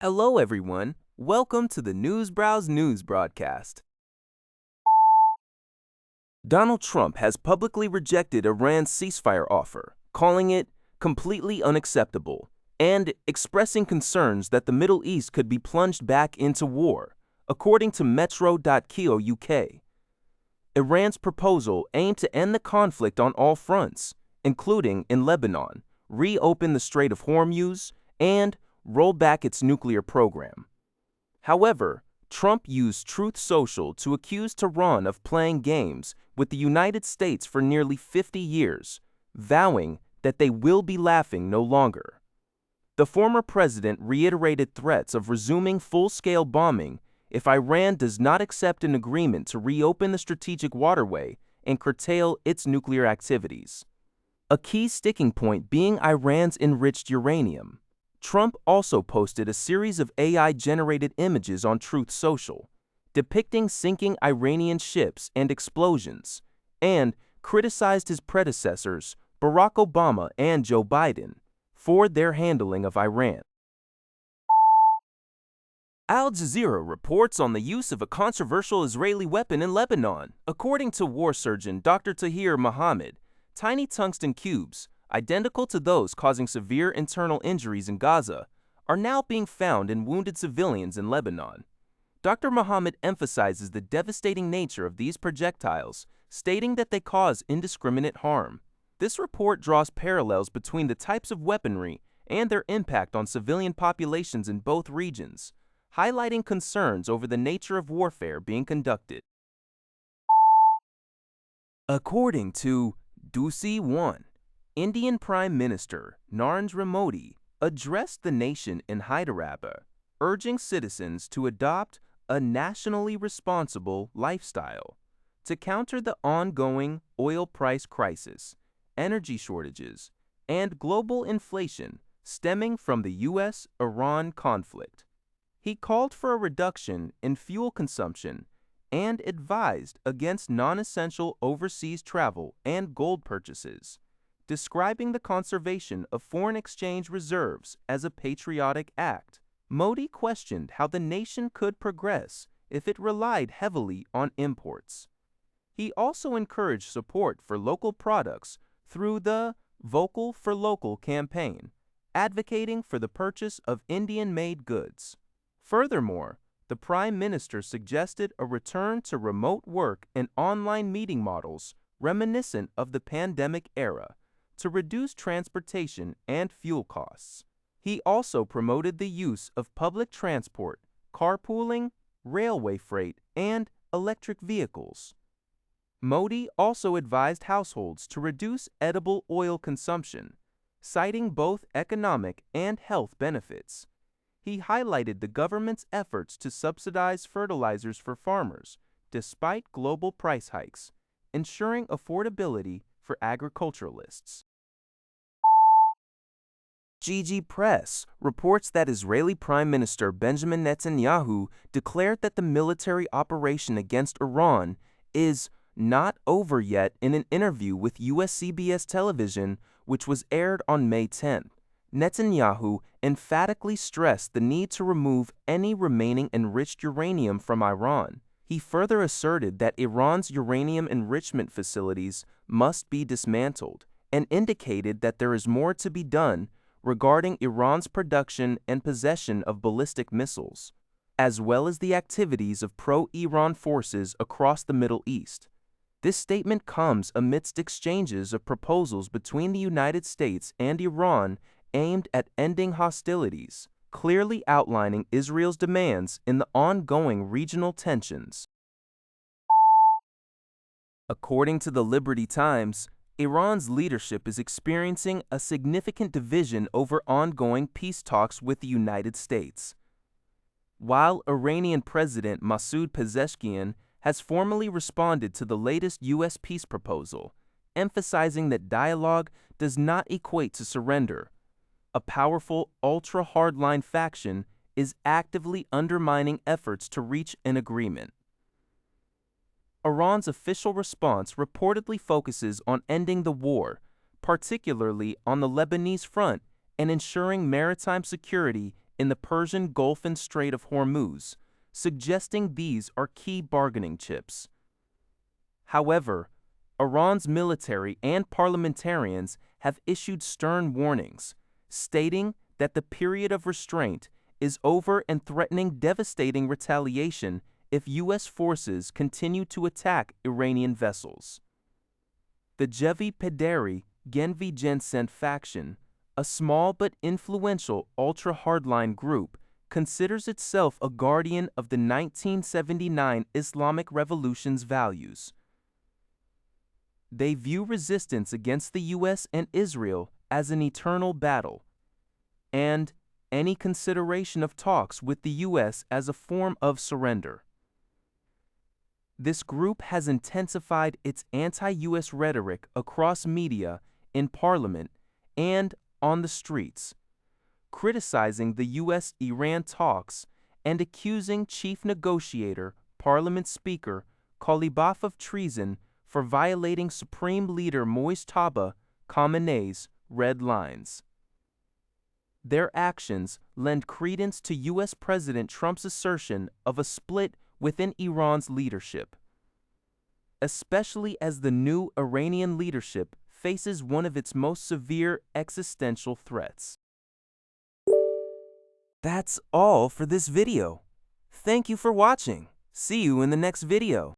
Hello, everyone. Welcome to the Newsbrowse News broadcast. Donald Trump has publicly rejected Iran's ceasefire offer, calling it completely unacceptable, and expressing concerns that the Middle East could be plunged back into war, according to Metro.co UK. Iran's proposal aimed to end the conflict on all fronts, including in Lebanon, reopen the Strait of Hormuz, and roll back its nuclear program. However, Trump used Truth Social to accuse Tehran of playing games with the United States for nearly 50 years, vowing that they will be laughing no longer. The former president reiterated threats of resuming full-scale bombing if Iran does not accept an agreement to reopen the strategic waterway and curtail its nuclear activities. A key sticking point being Iran's enriched uranium. Trump also posted a series of AI-generated images on Truth Social, depicting sinking Iranian ships and explosions, and criticized his predecessors, Barack Obama and Joe Biden, for their handling of Iran. Al Jazeera reports on the use of a controversial Israeli weapon in Lebanon. According to war surgeon Dr. Tahir Mohammed, tiny tungsten cubes, identical to those causing severe internal injuries in Gaza, are now being found in wounded civilians in Lebanon. Dr. Mohammed emphasizes the devastating nature of these projectiles, stating that they cause indiscriminate harm. This report draws parallels between the types of weaponry and their impact on civilian populations in both regions, highlighting concerns over the nature of warfare being conducted. According to Dusi 1, Indian Prime Minister Narendra Modi addressed the nation in Hyderabad, urging citizens to adopt a nationally responsible lifestyle to counter the ongoing oil price crisis, energy shortages, and global inflation stemming from the U.S.-Iran conflict. He called for a reduction in fuel consumption and advised against non-essential overseas travel and gold purchases, describing the conservation of foreign exchange reserves as a patriotic act. Modi questioned how the nation could progress if it relied heavily on imports. He also encouraged support for local products through the Vocal for Local campaign, advocating for the purchase of Indian-made goods. Furthermore, the Prime Minister suggested a return to remote work and online meeting models reminiscent of the pandemic era, to reduce transportation and fuel costs. He also promoted the use of public transport, carpooling, railway freight, and electric vehicles. Modi also advised households to reduce edible oil consumption, citing both economic and health benefits. He highlighted the government's efforts to subsidize fertilizers for farmers, despite global price hikes, ensuring affordability for agriculturalists. GG Press reports that Israeli Prime Minister Benjamin Netanyahu declared that the military operation against Iran is not over yet in an interview with US CBS television, which was aired on May 10th. Netanyahu emphatically stressed the need to remove any remaining enriched uranium from Iran. He further asserted that Iran's uranium enrichment facilities must be dismantled and indicated that there is more to be done regarding Iran's production and possession of ballistic missiles, as well as the activities of pro-Iran forces across the Middle East. This statement comes amidst exchanges of proposals between the United States and Iran aimed at ending hostilities, clearly outlining Israel's demands in the ongoing regional tensions. According to the Liberty Times, Iran's leadership is experiencing a significant division over ongoing peace talks with the United States. While Iranian President Masoud Pezeshkian has formally responded to the latest U.S. peace proposal, emphasizing that dialogue does not equate to surrender, a powerful ultra-hardline faction is actively undermining efforts to reach an agreement. Iran's official response reportedly focuses on ending the war, particularly on the Lebanese front, and ensuring maritime security in the Persian Gulf and Strait of Hormuz, suggesting these are key bargaining chips. However, Iran's military and parliamentarians have issued stern warnings, stating that the period of restraint is over and threatening devastating retaliation if U.S. forces continue to attack Iranian vessels. The Jevi Pederi Genvi Jensen faction, a small but influential ultra-hardline group, considers itself a guardian of the 1979 Islamic Revolution's values. They view resistance against the U.S. and Israel as an eternal battle, and any consideration of talks with the U.S. as a form of surrender. This group has intensified its anti-U.S. rhetoric across media, in parliament, and on the streets, criticizing the U.S.-Iran talks and accusing chief negotiator, Parliament Speaker Kolibaf of treason for violating Supreme Leader Mojtaba Khamenei's red lines. Their actions lend credence to U.S. President Trump's assertion of a split within Iran's leadership, especially as the new Iranian leadership faces one of its most severe existential threats. That's all for this video. Thank you for watching. See you in the next video.